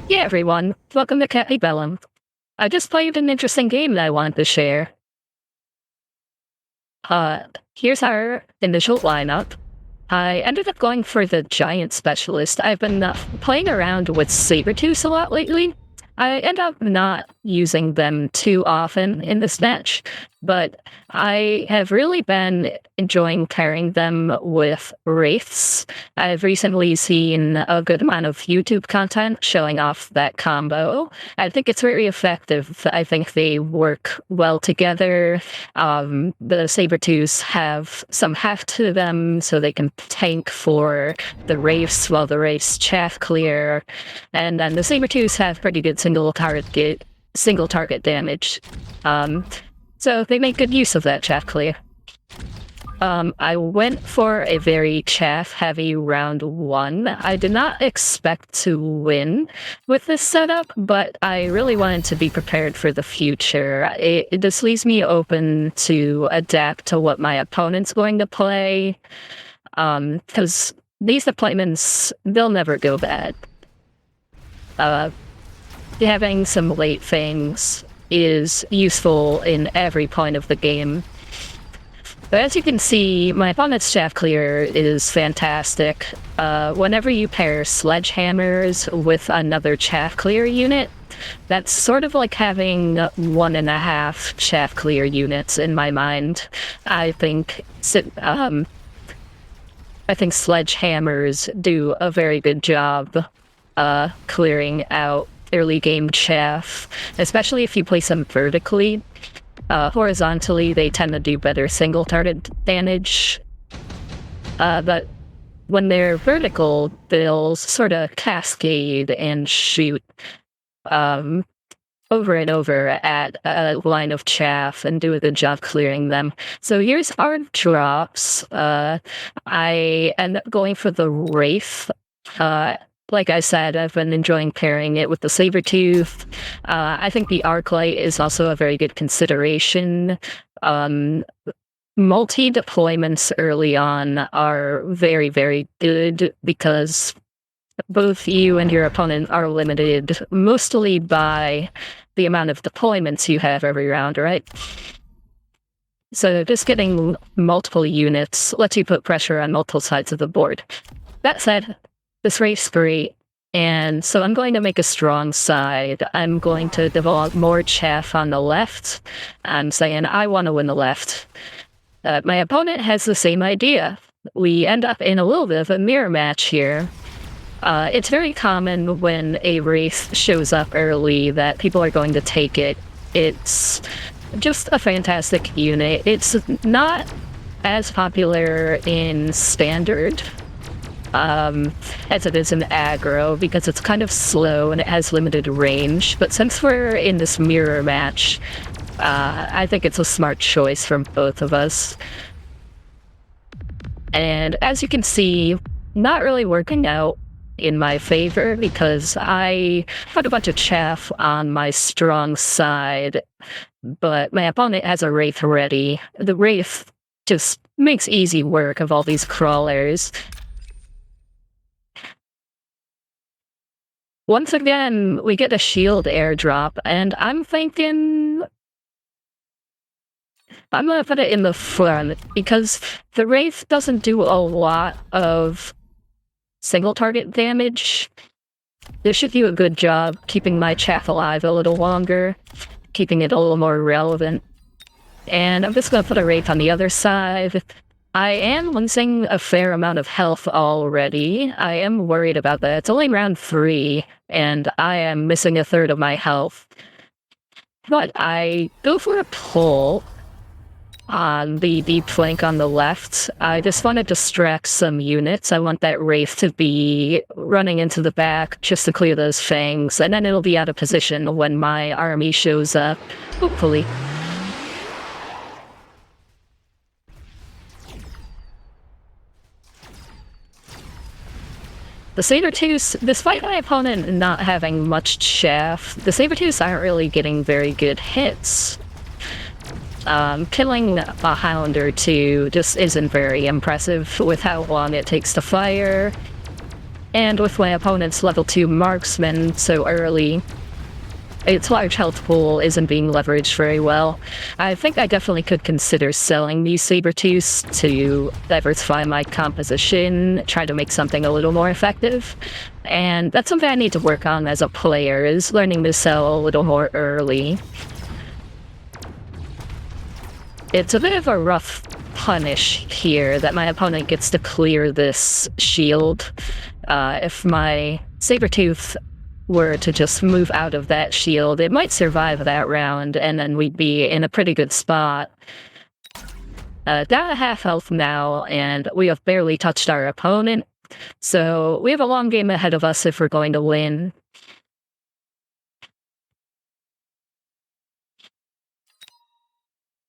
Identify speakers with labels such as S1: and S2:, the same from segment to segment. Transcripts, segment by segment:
S1: Yeah, everyone, welcome to Capybellum. I just played an interesting game that I wanted to share. Here's our initial lineup. I ended up going for the Giant Specialist. I've been playing around with Sabertooths a lot lately. I end up not using them too often in this match, but I have really been enjoying pairing them with Wraiths. I've recently seen a good amount of YouTube content showing off that combo. I think it's very effective. I think they work well together. The Sabertooths have some heft to them, so they can tank for the Wraiths while the Wraiths chaff clear. And then the Sabertooths have pretty good single target damage. So they make good use of that chaff clear. I went for a very chaff-heavy round 1. I did not expect to win with this setup, but I really wanted to be prepared for the future. This leaves me open to adapt to what my opponent's going to play, because these deployments, they'll never go bad. Having some late things is useful in every point of the game. But as you can see, my opponent's chaff clear is fantastic. Whenever you pair sledgehammers with another chaff clear unit, that's sort of like having 1.5 chaff clear units in my mind. I think sledgehammers do a very good job clearing out early game chaff, especially if you place them vertically. Horizontally, they tend to do better single target damage, but when they're vertical, they'll sort of cascade and shoot over and over at a line of chaff and do a good job clearing them. So here's our drops. I end up going for the Wraith. Like I said, I've been enjoying pairing it with the Sabertooth. I think the Arclight is also a very good consideration. Multi-deployments early on are very, very good because both you and your opponent are limited mostly by the amount of deployments you have every round, right? So just getting multiple units lets you put pressure on multiple sides of the board. That said, this race is great, and so I'm going to make a strong side. I'm going to develop more chaff on the left. I'm saying I want to win the left. My opponent has the same idea. We end up in a little bit of a mirror match here. It's very common when a Wraith shows up early that people are going to take it. It's just a fantastic unit. It's not as popular in Standard as it is in aggro, because it's kind of slow and it has limited range. But since we're in this mirror match, I think it's a smart choice from both of us. And as you can see, not really working out in my favor because I had a bunch of chaff on my strong side, but my opponent has a Wraith ready. The Wraith just makes easy work of all these crawlers. Once again, we get a shield airdrop, and I'm thinking I'm gonna put it in the front because the Wraith doesn't do a lot of single target damage. This should do a good job keeping my chaff alive a little longer, keeping it a little more relevant. And I'm just gonna put a Wraith on the other side. I am losing a fair amount of health already. I am worried about that. It's only round 3, and I am missing 1/3 of my health. But I go for a pull on the deep flank on the left. I just want to distract some units. I want that Wraith to be running into the back just to clear those fangs, and then it'll be out of position when my army shows up, hopefully. The Sabertooths, despite my opponent not having much chaff, the Sabertooths aren't really getting very good hits. Killing a hound or 2 just isn't very impressive with how long it takes to fire. And with my opponent's level 2 marksman so early, its large health pool isn't being leveraged very well. I think I definitely could consider selling these saber-tooths to diversify my composition, try to make something a little more effective. And that's something I need to work on as a player, is learning to sell a little more early. It's a bit of a rough punish here that my opponent gets to clear this shield. If my saber-tooth were to just move out of that shield, it might survive that round, and then we'd be in a pretty good spot. Down to half health now, and we have barely touched our opponent, so we have a long game ahead of us if we're going to win.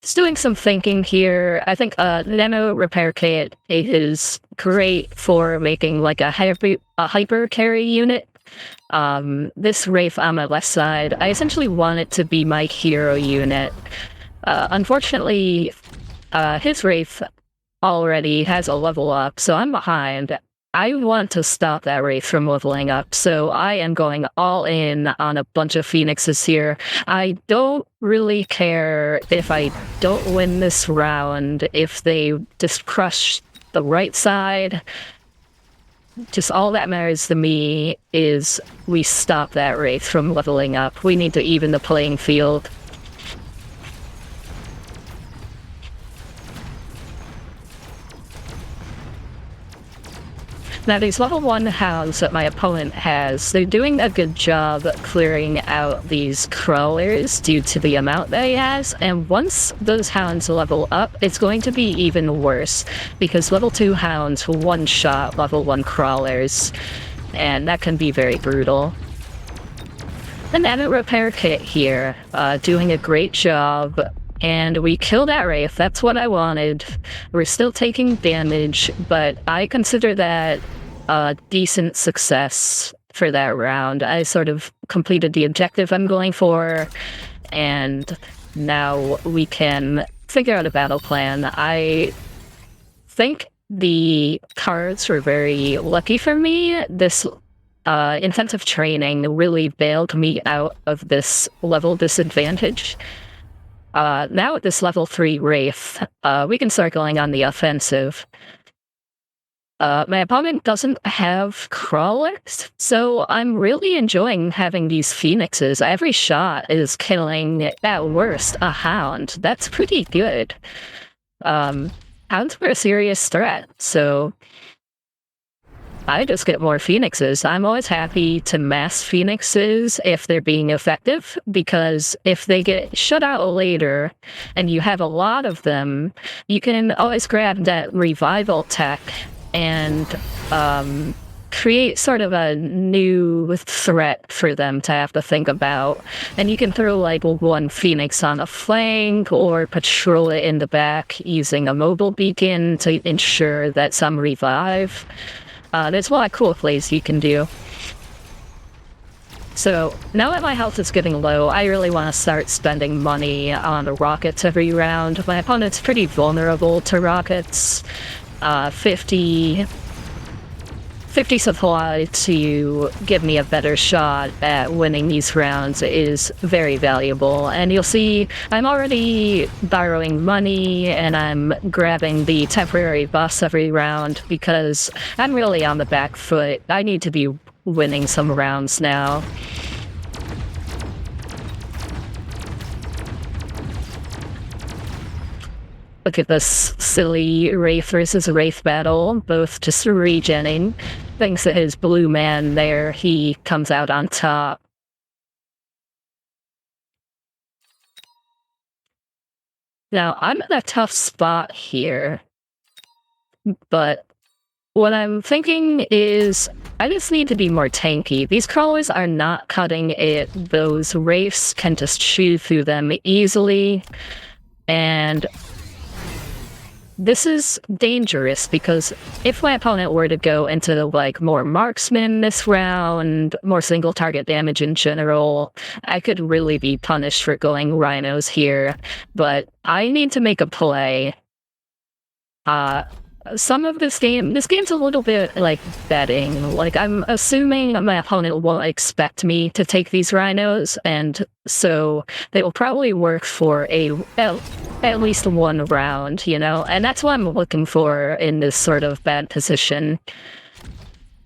S1: Just doing some thinking here. I think Nano Repair Kit is great for making like a hyper carry unit. This Wraith on my left side, I essentially want it to be my hero unit. Unfortunately, his Wraith already has a level up, so I'm behind. I want to stop that Wraith from leveling up, so I am going all in on a bunch of Phoenixes here. I don't really care if I don't win this round, if they just crush the right side. Just all that matters to me is we stop that Wraith from leveling up. We need to even the playing field. Now, these level 1 hounds that my opponent has, they're doing a good job clearing out these crawlers due to the amount that he has, and once those hounds level up, it's going to be even worse, because level 2 hounds one-shot level 1 crawlers, and that can be very brutal. The Nano Repair Kit here, doing a great job. And we killed that Wraith, that's what I wanted. We're still taking damage, but I consider that a decent success for that round. I sort of completed the objective I'm going for, and now we can figure out a battle plan. I think the cards were very lucky for me. This intensive training really bailed me out of this level disadvantage. Now at this level 3 Wraith, we can start going on the offensive. My opponent doesn't have crawlers, so I'm really enjoying having these Phoenixes. Every shot is killing, at worst, a hound. That's pretty good. Hounds were a serious threat, so I just get more Phoenixes. I'm always happy to mass Phoenixes if they're being effective, because if they get shut out later and you have a lot of them, you can always grab that revival tech and create sort of a new threat for them to have to think about. And you can throw like one Phoenix on a flank or patrol it in the back using a mobile beacon to ensure that some revive. There's a lot of cool plays you can do. So, now that my health is getting low, I really want to start spending money on the rockets every round. My opponent's pretty vulnerable to rockets. 50 supply to give me a better shot at winning these rounds is very valuable. And you'll see I'm already borrowing money and I'm grabbing the temporary buffs every round because I'm really on the back foot. I need to be winning some rounds now. Look at this silly Wraith versus Wraith battle, both just regenning. Thanks to his blue man there, he comes out on top. Now, I'm in a tough spot here, but what I'm thinking is I just need to be more tanky. These crawlers are not cutting it. Those Wraiths can just chew through them easily, and this is dangerous because if my opponent were to go into like more marksman this round, more single target damage in general, I could really be punished for going rhinos here. But I need to make a play. some of this game's a little bit like betting. Like, I'm assuming my opponent won't expect me to take these rhinos, and so they will probably work for at least one round, you know? And that's what I'm looking for in this sort of bad position.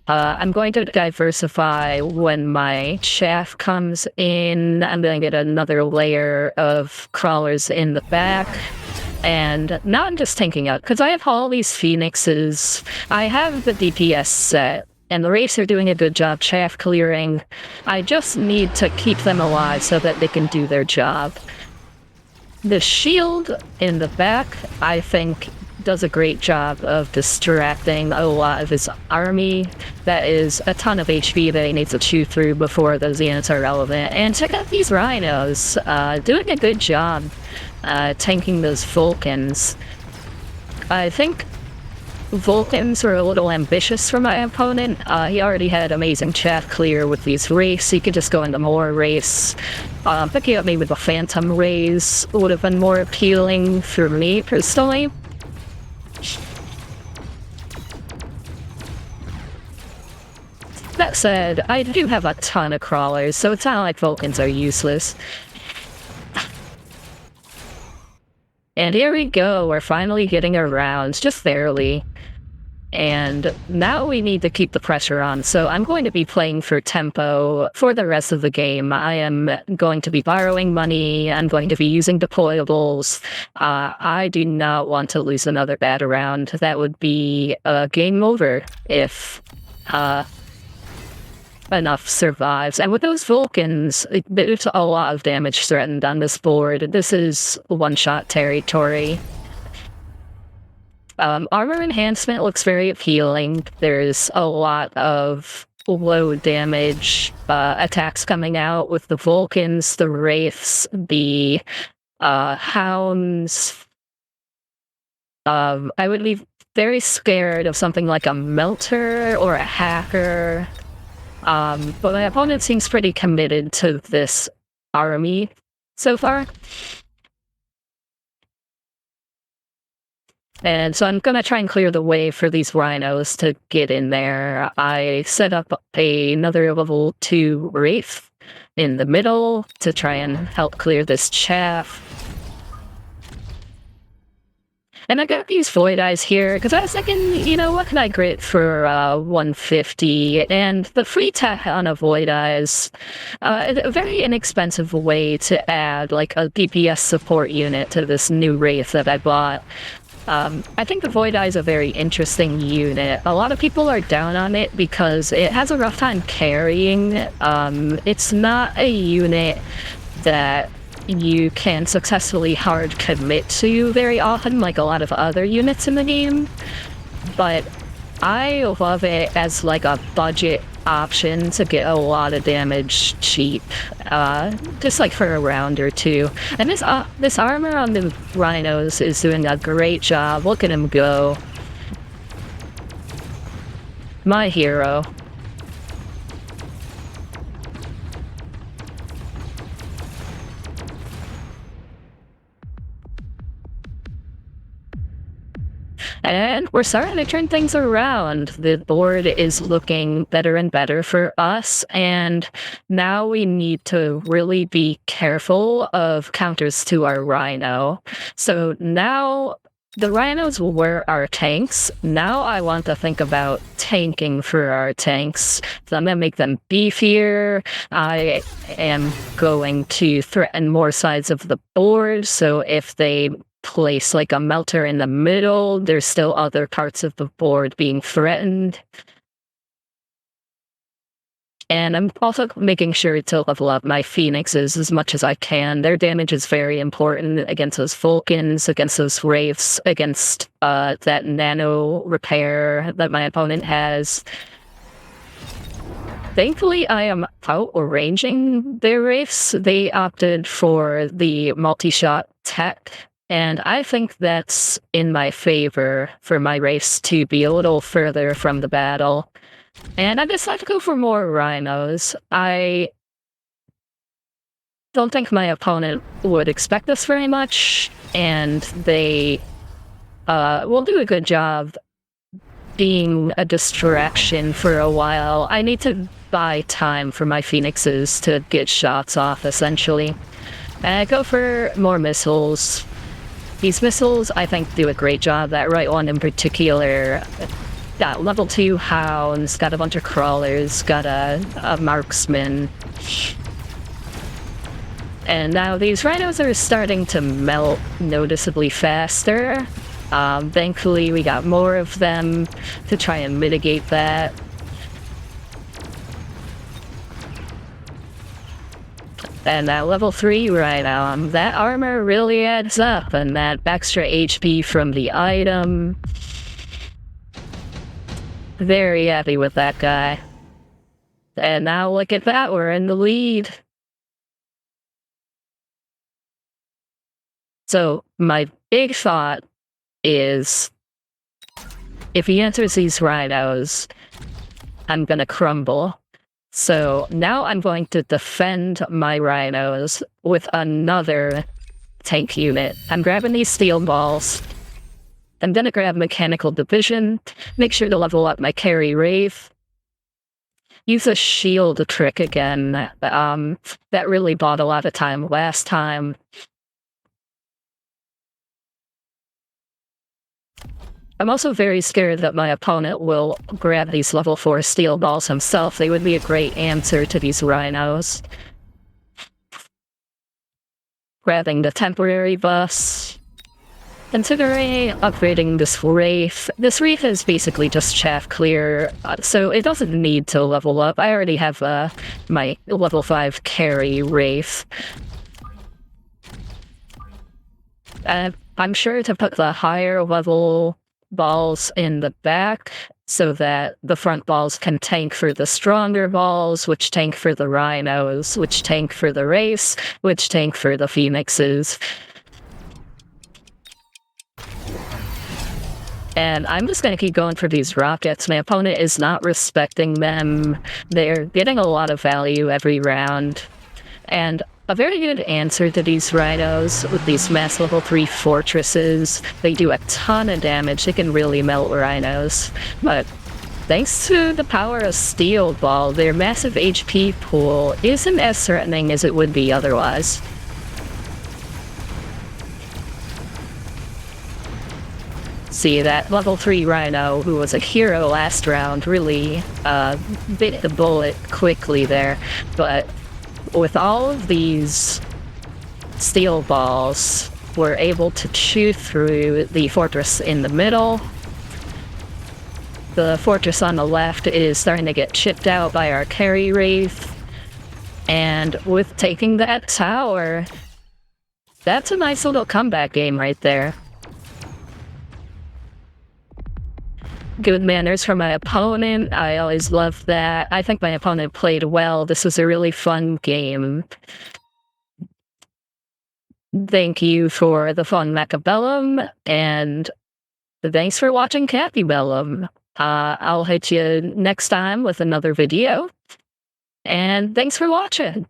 S1: I'm going to diversify when my chaff comes in. I'm going to get another layer of crawlers in the back. And now I'm just tanking out, because I have all these phoenixes. I have the DPS set, and the Wraiths are doing a good job chaff clearing. I just need to keep them alive so that they can do their job. The shield in the back, I think, does a great job of distracting a lot of his army. That is a ton of HP that he needs to chew through before those units are relevant. And check out these rhinos, doing a good job tanking those Vulcans. I think Vulcans were a little ambitious for my opponent. He already had amazing chaff clear with these Wraiths. He could just go into more Wraiths. Picking up maybe with the Phantom Rays would have been more appealing for me personally. That said, I do have a ton of crawlers, so it's not like Vulcans are useless. And here we go, we're finally getting around, just barely. And now we need to keep the pressure on, so I'm going to be playing for tempo for the rest of the game. I am going to be borrowing money, I'm going to be using deployables. I do not want to lose another bad round. That would be game over if enough survives. And with those Vulcans, there's a lot of damage threatened on this board. This is one-shot territory. Armor enhancement looks very appealing. There's a lot of low damage attacks coming out with the Vulcans, the Wraiths, the Hounds. I would be very scared of something like a Melter or a Hacker. But my opponent seems pretty committed to this army so far. And so I'm going to try and clear the way for these rhinos to get in there. I set up another level 2 Wraith in the middle to try and help clear this chaff. And I got these Void Eyes here, because I was thinking, you know, what can I grit for 150? And the free tech on a Void Eyes, a very inexpensive way to add, like, a DPS support unit to this new Wraith that I bought. I think the Void Eye is a very interesting unit. A lot of people are down on it because it has a rough time carrying. It's not a unit that you can successfully hard commit to very often, like a lot of other units in the game. But I love it as like a budget option to get a lot of damage cheap, just like for a round or two. And this armor on the rhinos is doing a great job. Look at him go. My hero. And we're starting to turn things around. The board is looking better and better for us, and now we need to really be careful of counters to our rhino. So now the rhinos were our tanks. Now I want to think about tanking for our tanks. So I'm going to make them beefier. I am going to threaten more sides of the board, so if they place like a Melter in the middle, there's still other parts of the board being threatened. And I'm also making sure to level up my Phoenixes as much as I can. Their damage is very important against those Vulcans, against those Wraiths, against that nano repair that my opponent has. Thankfully, I am outranging their Wraiths. They opted for the multi-shot tech, and I think that's in my favor for my Wraiths to be a little further from the battle. And I decided to go for more rhinos. I don't think my opponent would expect this very much, and they will do a good job being a distraction for a while. I need to buy time for my phoenixes to get shots off, essentially. And I go for more missiles. These missiles, I think, do a great job. That right one in particular, got level 2 hounds, got a bunch of crawlers, got a marksman. And now these rhinos are starting to melt noticeably faster. Thankfully, we got more of them to try and mitigate that. And that level 3 rhino, that armor really adds up, and that extra HP from the item. Very happy with that guy. And now look at that, we're in the lead. So my big thought is, if he enters these rhinos, I'm gonna crumble. So now I'm going to defend my rhinos with another tank unit. I'm grabbing these steel balls. I'm gonna grab mechanical division, make sure to level up my carry Wraith. Use a shield trick again. That really bought a lot of time last time. I'm also very scared that my opponent will grab these level 4 steel balls himself. They would be a great answer to these rhinos. Grabbing the temporary bus. Considering upgrading this Wraith. This Wraith is basically just chaff clear, so it doesn't need to level up. I already have my level 5 carry Wraith. I'm sure to put the higher level balls in the back so that the front balls can tank for the stronger balls, which tank for the rhinos, which tank for the Wraiths, which tank for the phoenixes. And I'm just going to keep going for these rockets. My opponent is not respecting them. They're getting a lot of value every round. And a very good answer to these rhinos with these mass level 3 fortresses. They do a ton of damage. They can really melt rhinos. But thanks to the power of Steel Ball, their massive HP pool isn't as threatening as it would be otherwise. See, that level 3 rhino, who was a hero last round, really bit the bullet quickly there. But with all of these steel balls, we're able to chew through the fortress in the middle. The fortress on the left is starting to get chipped out by our carry Wraith. And with taking that tower, that's a nice little comeback game right there. Good manners from my opponent. I always love that. I think my opponent played well. This was a really fun game. Thank you for the fun Capybellum, and thanks for watching Capybellum. I'll hit you next time with another video, and thanks for watching.